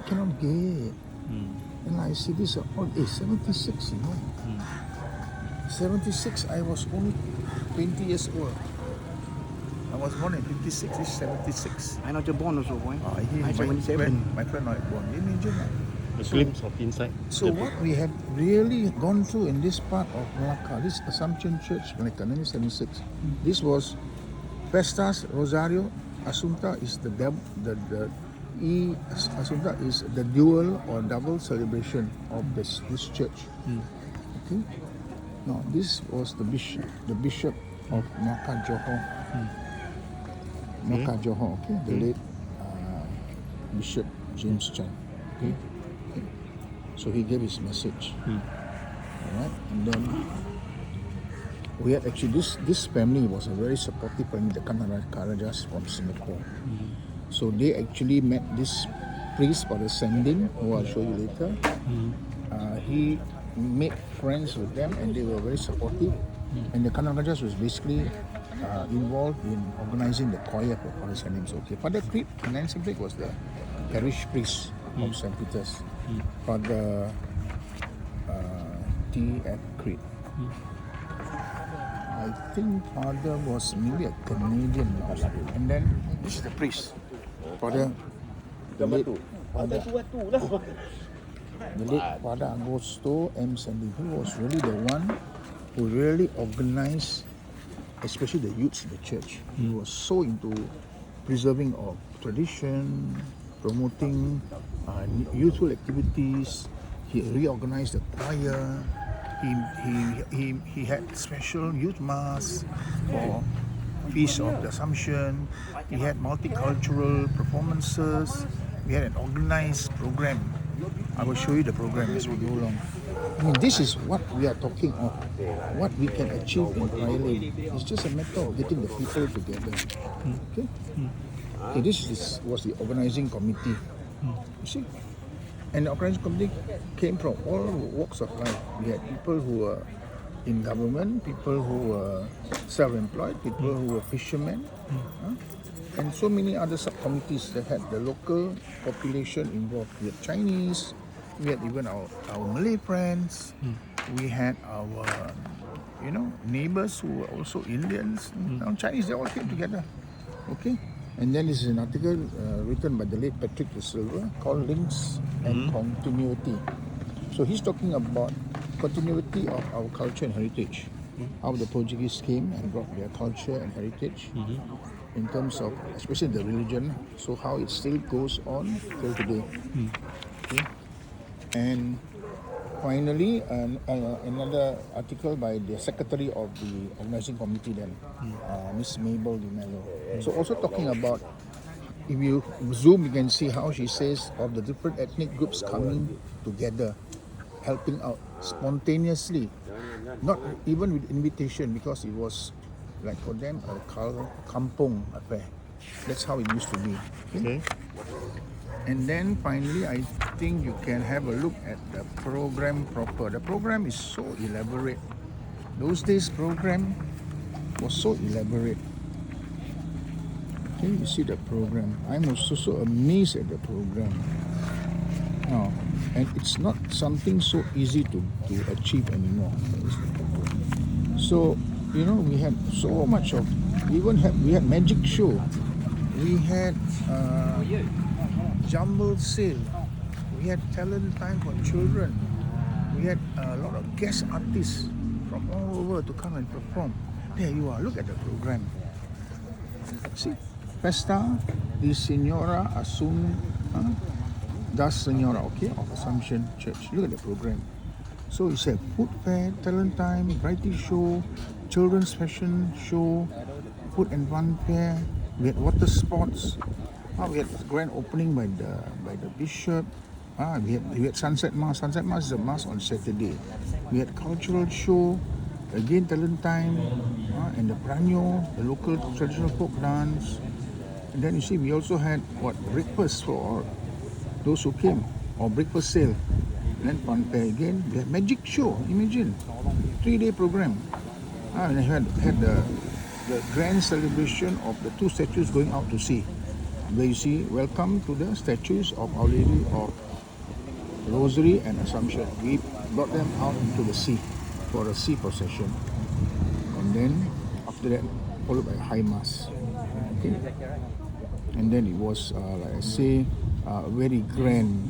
cannot get. And I see this, 76, you know. 76, I was only 20 years old. I was born in 56, this is 76. I not born also, boy. I My 77. friend not born. Imagine that. A glimpse of inside. So what we have really gone through in this part of Malacca, this Assumption Church, Malacca, 1976, this was Festas, Rosario, Asunta is Asunta is the dual or double celebration of this church. Okay. Now this was the bishop of Malacca Johor. Malacca Johor, okay, the late Bishop James Chan. Okay. So he gave his message. Alright, and then we had actually this family was a very supportive family, the Karajas from Singapore. So they actually met this priest for the sending, who I'll show you later. He made friends with them and they were very supportive. And the Karajas was basically involved in organizing the choir for Father Sending. So okay, Father Creed in 1978 was the parish priest of St. Peter's. Father T.F. Creed. I think Father was maybe a Canadian also. And then this is the priest. Father the late Father Agosto M. Sandy. He was really the one who really organized, especially the youths in the church. He was so into preserving of tradition, promoting youthful activities. He reorganized the choir. He had special youth mass for Feast of the Assumption. He had multicultural performances. We had an organized program. I will show you the program as we go along. I mean, this is what we are talking of, what we can achieve in Thailand. It's just a matter of getting the people together. Okay? Okay, this was the organizing committee. You see? And the organizing committee came from all walks of life. We had people who were in government, people who were self-employed, people who were fishermen, and so many other subcommittees that had the local population involved. We had Chinese, we had even our Malay friends, we had our neighbors who were also Indians, Chinese, they all came together. Okay? And then this is an article written by the late Patrick Theseira called Links and Continuity. So he's talking about continuity of our culture and heritage. How the Portuguese came and brought their culture and heritage in terms of, especially the religion, so how it still goes on till today. Okay? And finally, another article by the secretary of the organizing committee then, Miss Mabel Di Mello. So also talking about, if you zoom, you can see how she says of the different ethnic groups coming together, helping out spontaneously, not even with invitation, because it was like for them a kampong affair. That's how it used to be. Okay? And then finally, I think you can have a look at the program proper. The program is so elaborate. Those days program was so elaborate. Okay, you see the program. I'm also so amazed at the program. Now, and it's not something so easy to achieve anymore. So, we had so much of, we had magic show. We had jumble sale. We had talent time for children. We had a lot of guest artists from all over to come and perform. There you are, look at the program. See, Festa di Signora da Signora, okay, of Assumption Church. Look at the program. So it's a food fair, talent time, variety show, children's fashion show, food and fun fair. We had water sports. We had grand opening by the bishop. We had sunset mass. Sunset mass is a mass on Saturday. We had cultural show, again talent time, and the pranyo, the local traditional folk dance. And then you see we also had breakfast for all those who came, or breakfast sale. And then fun fair again. We had magic show. Imagine, 3-day program. And I had the grand celebration of the two statues going out to sea. where you see, welcome to the statues of Our Lady of Rosary and Assumption. We brought them out into the sea for a sea procession. And then after that, followed by a high mass. Okay. And then it was, like I say, a very grand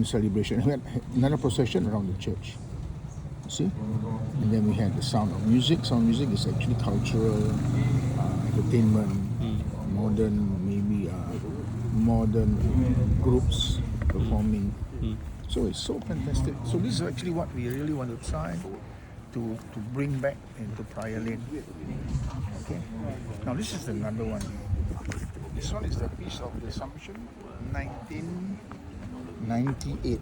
celebration. We had another procession around the church. See? And then we had the sound of music. Sound music is actually cultural entertainment, modern groups performing. So it's so fantastic. So this is actually what we really want to try to bring back into Prior Lane. Okay. Now this is another one. This one is the Feast of the Assumption, 1998.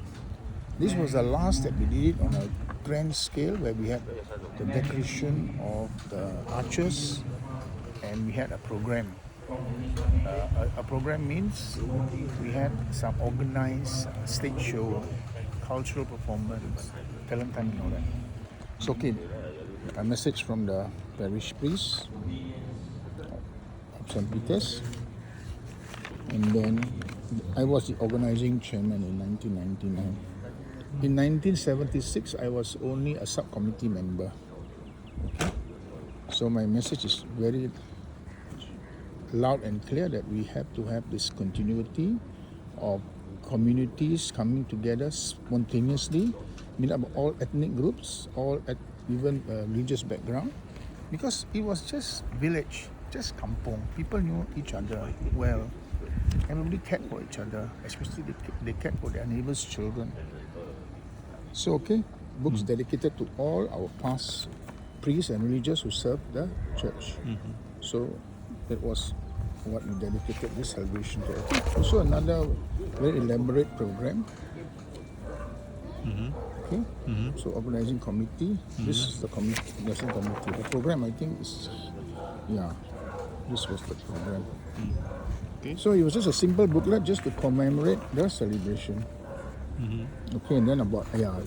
This was the last that we did it on a grand scale, where we had the decoration of the arches and we had a program. A program means we had some organized stage show, cultural performance, talent time and all that. So okay, a message from the parish priest of St. Peter's. And then I was the organizing chairman in 1999. In 1976, I was only a subcommittee member. Okay? So my message is very loud and clear that we have to have this continuity of communities coming together spontaneously, made up of all ethnic groups, even religious background, because it was just village, just kampong. People knew each other well. Everybody cared for each other, especially they cared for their neighbors' children. So okay, books dedicated to all our past priests and religious who served the church. So that was what we dedicated this celebration to. Also another very elaborate program. Okay, so organizing committee. This is the organizing committee. The program, I think, is this was the program. Okay. So it was just a simple booklet just to commemorate the celebration. Okay, and then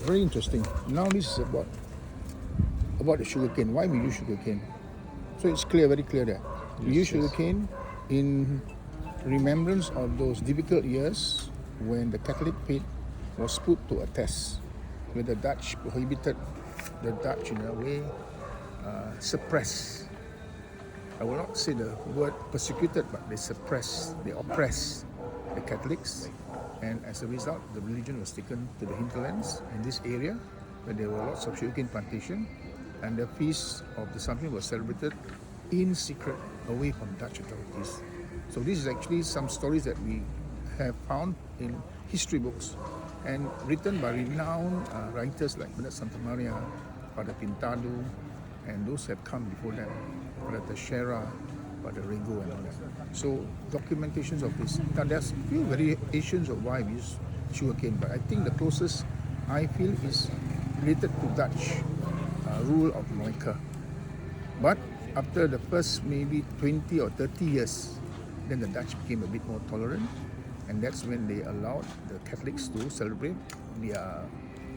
very interesting. Now this is about the sugarcane. Why we use sugarcane? So it's clear, very clear there. We use sugarcane in remembrance of those difficult years when the Catholic faith was put to a test, where the Dutch prohibited, the Dutch in a way suppressed. I will not say the word persecuted, but they oppressed the Catholics, and as a result, the religion was taken to the hinterlands in this area where there were lots of sugarcane plantation, and the Feast of the Assumption was celebrated in secret, away from Dutch authorities. So this is actually some stories that we have found in history books and written by renowned writers like Bernard Santamaria, Father Pintado, and those have come before them, Father Theseira, Father Rego, and all that. So documentations of this. Now there's few variations of why we use sugarcane, but I think the closest I feel is related to Dutch rule of Malacca. But after the first maybe 20 or 30 years, then the Dutch became a bit more tolerant, and that's when they allowed the Catholics to celebrate their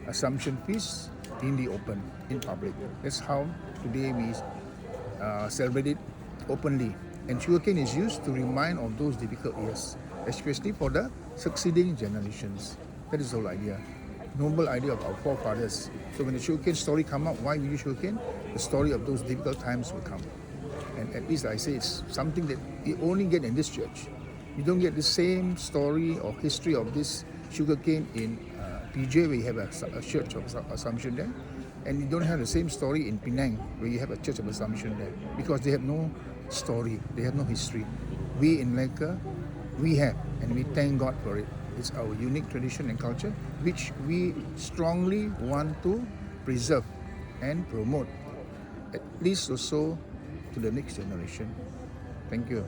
Assumption Feast in the open, in public. That's how today we celebrate it openly. And sugarcane is used to remind of those difficult years, especially for the succeeding generations. That is the whole idea. Noble idea of our forefathers. So when the sugarcane story come up, why we use sugarcane? The story of those difficult times will come. And at least I say it's something that you only get in this church. You don't get the same story or history of this sugarcane in PJ, where you have a church of Assumption there. And you don't have the same story in Penang, where you have a church of Assumption there. Because they have no story, they have no history. We in Malacca, we have, and we thank God for it. It's our unique tradition and culture, which we strongly want to preserve and promote, at least also to the next generation. Thank you.